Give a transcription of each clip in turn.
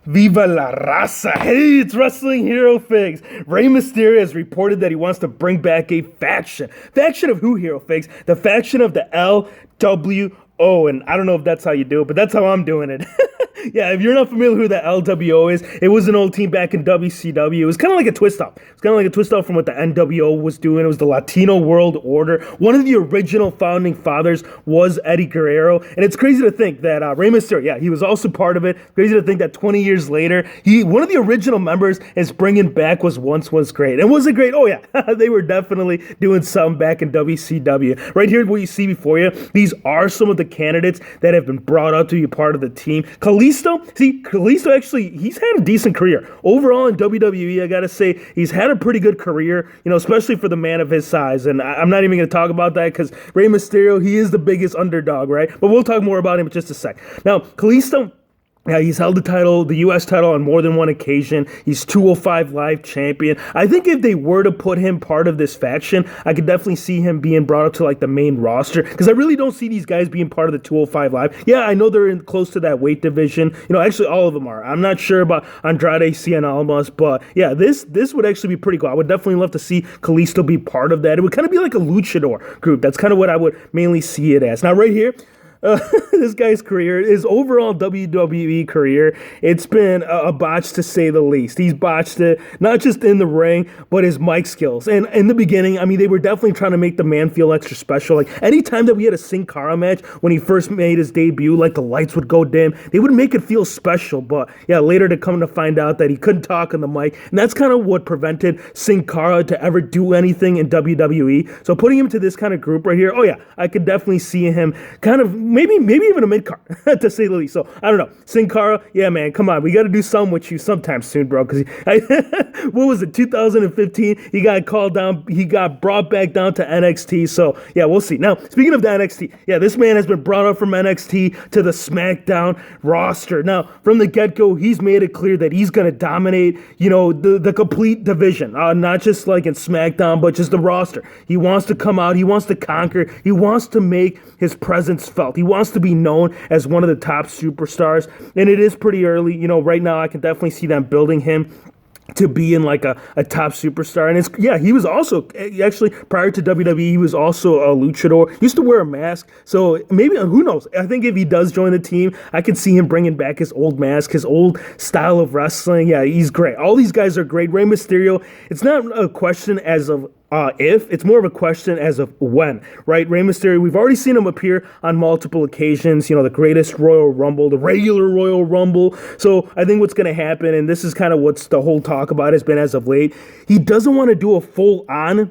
Viva la raza! Hey, it's Wrestling Hero Figs. Rey Mysterio has reported that he wants to bring back a faction. Faction of who, Hero Figs? The faction of the LWO. And I don't know if that's how you do it, but that's how I'm doing it. Yeah, if you're not familiar with who the LWO is, it was an old team back in WCW. It was kind of like a twist up. It's kind of like a twist up from what the NWO was doing. It was the Latino World Order. One of the original founding fathers was Eddie Guerrero. And it's crazy to think that Rey Mysterio, yeah, he was also part of it. Crazy to think that 20 years later, one of the original members is bringing back was great. And was it great? Oh, yeah. They were definitely doing something back in WCW. Right here, what you see before you, these are some of the candidates that have been brought up to be part of the team. Kalisto actually, he's had a decent career. Overall in WWE, I gotta say, he's had a pretty good career, especially for the man of his size. And I'm not even gonna talk about that because Rey Mysterio, he is the biggest underdog, right? But we'll talk more about him in just a sec. Now, Kalisto, yeah, he's held the U.S. title on more than one occasion. He's 205 Live champion. I think if they were to put him part of this faction, I could definitely see him being brought up to like the main roster because I really don't see these guys being part of the 205 Live. Yeah, I know they're close to that weight division. Actually all of them are. I'm not sure about Andrade Cien Almas, but yeah, this would actually be pretty cool. I would definitely love to see Kalisto be part of that. It would kind of be like a luchador group. That's kind of what I would mainly see it as. Now right here, this guy's career, his overall WWE career, it's been a botch to say the least. He's botched it, not just in the ring, but his mic skills. And in the beginning, I mean, they were definitely trying to make the man feel extra special. Like, anytime that we had a Sin Cara match, when he first made his debut, like, the lights would go dim. They would make it feel special. But, yeah, later to come to find out that he couldn't talk on the mic. And that's kind of what prevented Sin Cara to ever do anything in WWE. So putting him to this kind of group right here, oh, yeah, I could definitely see him kind of maybe even a mid-card, to say the least. So, I don't know. Sin Cara, yeah, man, come on. We got to do something with you sometime soon, bro. Because, what was it, 2015? He got called down. He got brought back down to NXT. So, yeah, we'll see. Now, speaking of the NXT, yeah, this man has been brought up from NXT to the SmackDown roster. Now, from the get-go, he's made it clear that he's going to dominate, the complete division. Not just like in SmackDown, but just the roster. He wants to come out. He wants to conquer. He wants to make his presence felt. He wants to be known as one of the top superstars, and it is pretty early. Right now I can definitely see them building him to be in like a top superstar. And he was also actually, prior to WWE, he was also a luchador. He used to wear a mask. So maybe, who knows? I think if he does join the team, I could see him bringing back his old mask, his old style of wrestling. Yeah, he's great. All these guys are great. Rey Mysterio, it's not a question as of if, it's more of a question as of when, right? Rey Mysterio, we've already seen him appear on multiple occasions, the greatest Royal Rumble, the regular Royal Rumble. So I think what's going to happen, and this is kind of what's the whole talk about has been as of late, he doesn't want to do a full-on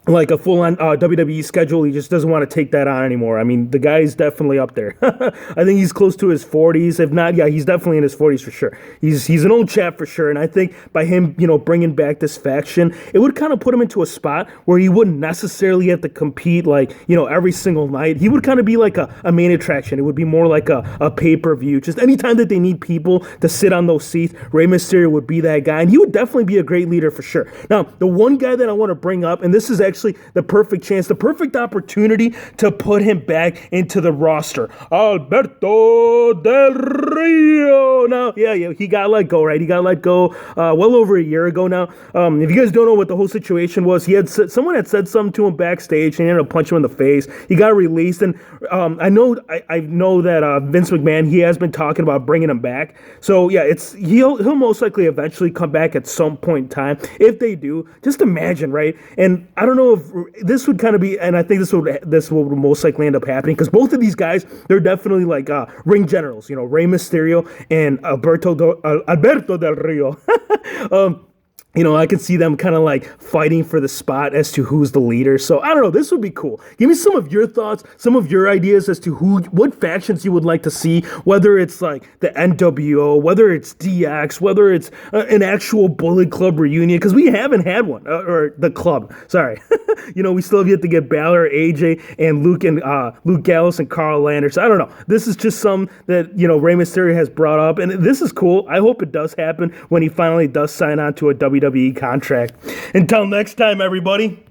WWE schedule. He just doesn't want to take that on anymore. I mean, the guy is definitely up there. I think he's close to his 40s. If not, yeah, he's definitely in his 40s for sure. He's an old chap for sure. And I think by him, bringing back this faction, it would kind of put him into a spot where he wouldn't necessarily have to compete every single night. He would kind of be like a main attraction. It would be more like a pay-per-view. Just anytime that they need people to sit on those seats, Rey Mysterio would be that guy. And he would definitely be a great leader for sure. Now, the one guy that I want to bring up, and this is actually the perfect chance, the perfect opportunity to put him back into the roster. Alberto Del Rio. Now, yeah, he got let go, right? He got let go well over a year ago now. If you guys don't know what the whole situation was, someone had said something to him backstage and he ended up punching him in the face. He got released, and I know that Vince McMahon, he has been talking about bringing him back. So yeah, he'll most likely eventually come back at some point in time. If they do, just imagine, right? And I don't know if this would kind of be, and I think this will most likely end up happening because both of these guys, they're definitely like ring generals, Rey Mysterio and Alberto Del Rio. I could see them kind of like fighting for the spot as to who's the leader. So I don't know. This would be cool. Give me some of your thoughts, some of your ideas as to what factions you would like to see, whether it's like the NWO, whether it's DX, whether it's an actual Bullet Club reunion, because we haven't had one, or the club. Sorry. We still have yet to get Balor, AJ, and Luke Gallows and Carl Landers. I don't know. This is just some that, Rey Mysterio has brought up, and this is cool. I hope it does happen when he finally does sign on to a WWE contract. Until next time, everybody.